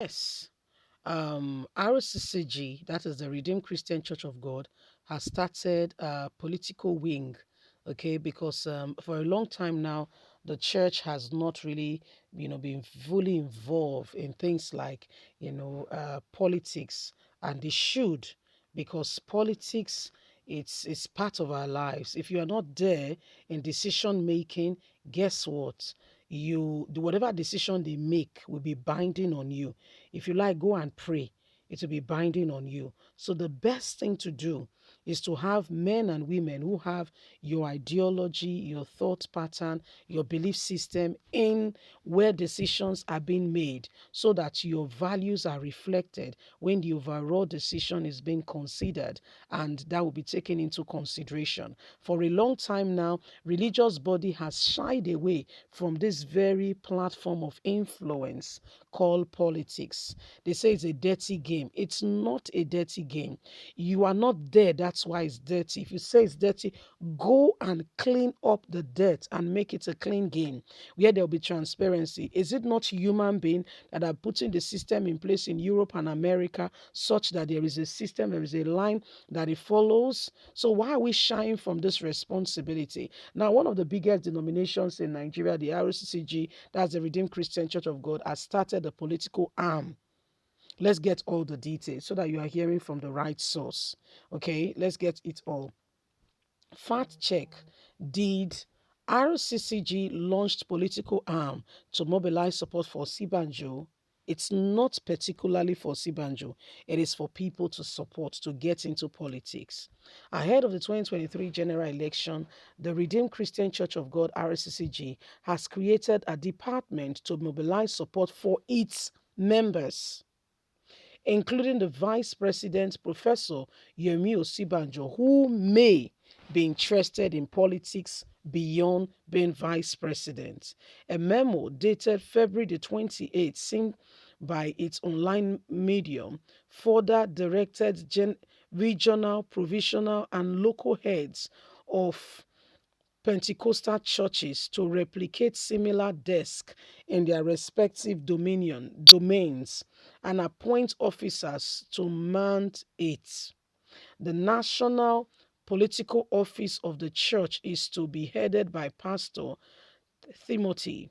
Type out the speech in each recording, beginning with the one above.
Yes. RCCG, that is the Redeemed Christian Church of God, has started a political wing. Okay, because for a long time now, the church has not really, been fully involved in things like, politics, and they should, because politics, it's part of our lives. If you are not there in decision making, guess what? Whatever decision they make will be binding on you. If you like, go and pray. It will be binding on you. So the best thing to do is to have men and women who have your ideology, your thought pattern, your belief system in where decisions are being made, so that your values are reflected when the overall decision is being considered, and that will be taken into consideration. For a long time now, religious body has shied away from this very platform of influence called politics. They say it's a dirty game. It's not a dirty game. You are not there. That's why it's dirty. If you say it's dirty, go and clean up the dirt and make it a clean game where there'll be transparency. Is it not human being that are putting the system in place in Europe and America such that there is a system, there is a line that it follows? So why are we shying from this responsibility? Now, one of the biggest denominations in Nigeria, the RCCG, that's the Redeemed Christian Church of God, has started a political arm. Let's get all the details so that you are hearing from the right source. Okay, let's get it all. Fact check. Did RCCG launched political arm to mobilize support for Sibanjo? It's not particularly for Sibanjo. It is for people to support to get into politics. Ahead of the 2023 general election, the Redeemed Christian Church of God (RCCG) has created a department to mobilize support for its members, including the Vice President, Professor Yemi Osibanjo, who may be interested in politics beyond being Vice President. A memo dated February the 28th, seen by its online medium, further directed regional, provisional, and local heads of Pentecostal churches to replicate similar desks in their respective domains and appoint officers to man it. The national political office of the church is to be headed by Pastor Timothy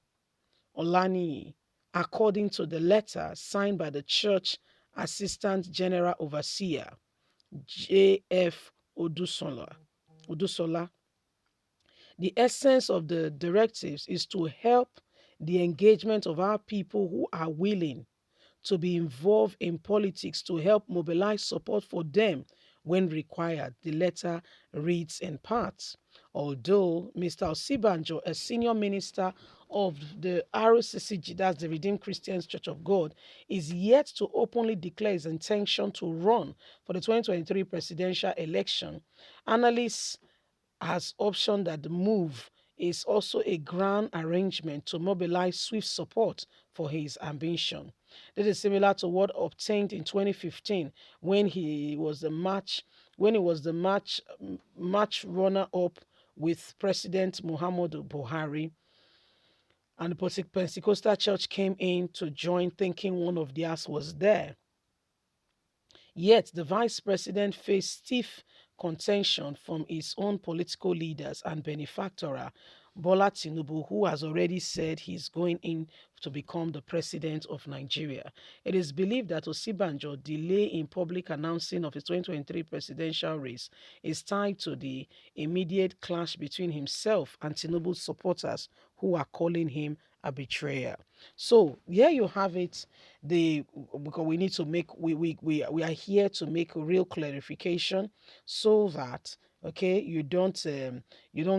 Olani, according to the letter signed by the church Assistant General Overseer J.F. Odusola. The essence of the directives is to help the engagement of our people who are willing to be involved in politics to help mobilize support for them when required. The letter reads in part. Although Mr. Osibanjo, a senior minister of the RCCG, that's the Redeemed Christians Church of God, is yet to openly declare his intention to run for the 2023 presidential election, analysts has optioned that the move is also a grand arrangement to mobilize swift support for his ambition. This is similar to what obtained in 2015 when he was the match runner up with President Muhammadu Buhari, and the Pentecostal church came in to join thinking one of theirs was there. Yet the vice president faced stiff contention from his own political leaders and benefactor, Bola Tinubu, who has already said he's going in to become the president of Nigeria. It is believed that Osibanjo delay in public announcing of his 2023 presidential race is tied to the immediate clash between himself and Tinubu's supporters, who are calling him a betrayer. So here you have it. Because we need to make we are here to make a real clarification so that, okay, you don't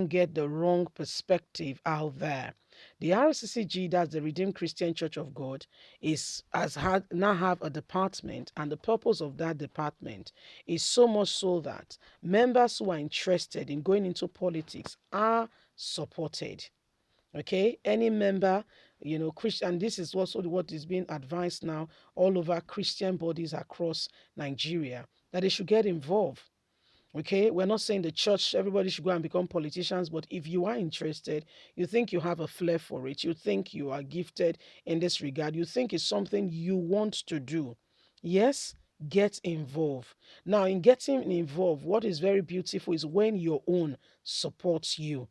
get the wrong perspective out there. The RCCG, that's the Redeemed Christian Church of God, is has had now have a department, and the purpose of that department is so much so that members who are interested in going into politics are supported. Okay, any member, Christian, this is also what is being advised now all over Christian bodies across Nigeria, that they should get involved. Okay, we're not saying the church, everybody should go and become politicians, but if you are interested, you think you have a flair for it, you think you are gifted in this regard, you think it's something you want to do, yes, get involved. Now, in getting involved, what is very beautiful is when your own supports you.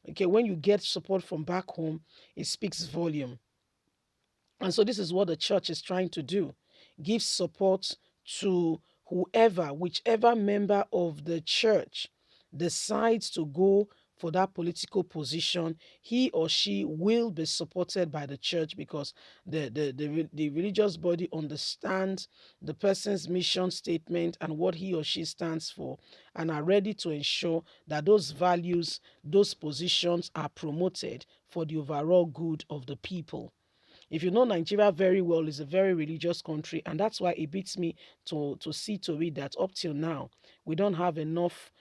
Okay, when you get support from back home, it speaks volume. And so this is what the church is trying to do. Give support to whoever, whichever member of the church decides to go for that political position, he or she will be supported by the church because the religious body understands the person's mission statement and what he or she stands for, and are ready to ensure that those values, those positions are promoted for the overall good of the people. If you know Nigeria very well, it's a very religious country, and that's why it beats me to see to it that up till now we don't have enough,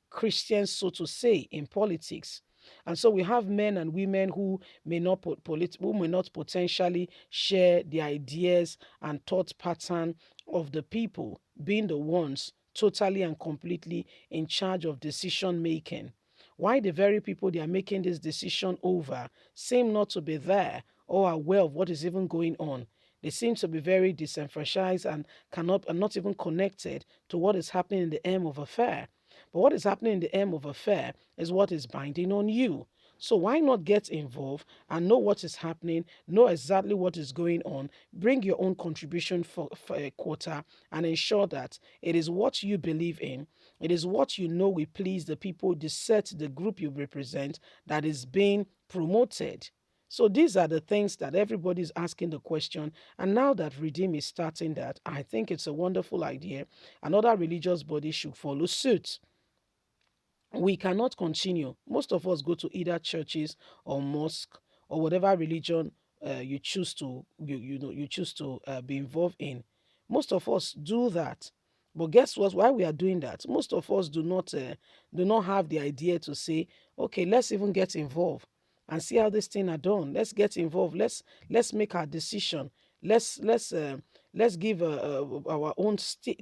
Christians, so to say, in politics. And so we have men and women who may not who may not potentially share the ideas and thought pattern of the people, being the ones totally and completely in charge of decision making. Why the very people they are making this decision over seem not to be there or aware of what is even going on. They seem to be very disenfranchised and cannot and not even connected to what is happening in the aim of affair. But what is happening in the aim of affair is what is binding on you. So why not get involved and know what is happening, know exactly what is going on, bring your own contribution for a quarter, and ensure that it is what you believe in, it is what you know will please the people, the set, the group you represent that is being promoted. So these are the things that everybody is asking the question. And now that Redeem is starting that, I think it's a wonderful idea. Another religious body should follow suit. We cannot continue. Most of us go to either churches or mosque or whatever religion you choose to you choose to be involved in. Most of us do that. But guess what? Why we are doing that? Most of us do not have the idea to say, okay, let's even get involved and see how this thing are done. Let's get involved. Let's make our decision. Let's give our own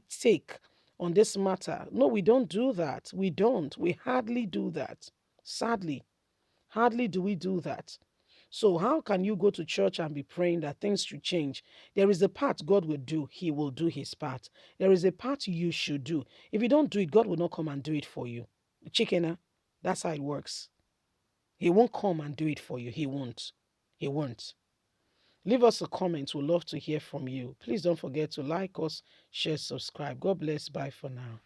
take on this matter. No, we don't do that. We don't. We hardly do that. Sadly, hardly do we do that. So, how can you go to church and be praying that things should change? There is a part God will do, He will do His part. There is a part you should do. If you don't do it, God will not come and do it for you. Chickener, that's how it works. He won't come and do it for you. He won't. He won't. Leave us a comment. We'd love to hear from you. Please don't forget to like us, share, subscribe. God bless. Bye for now.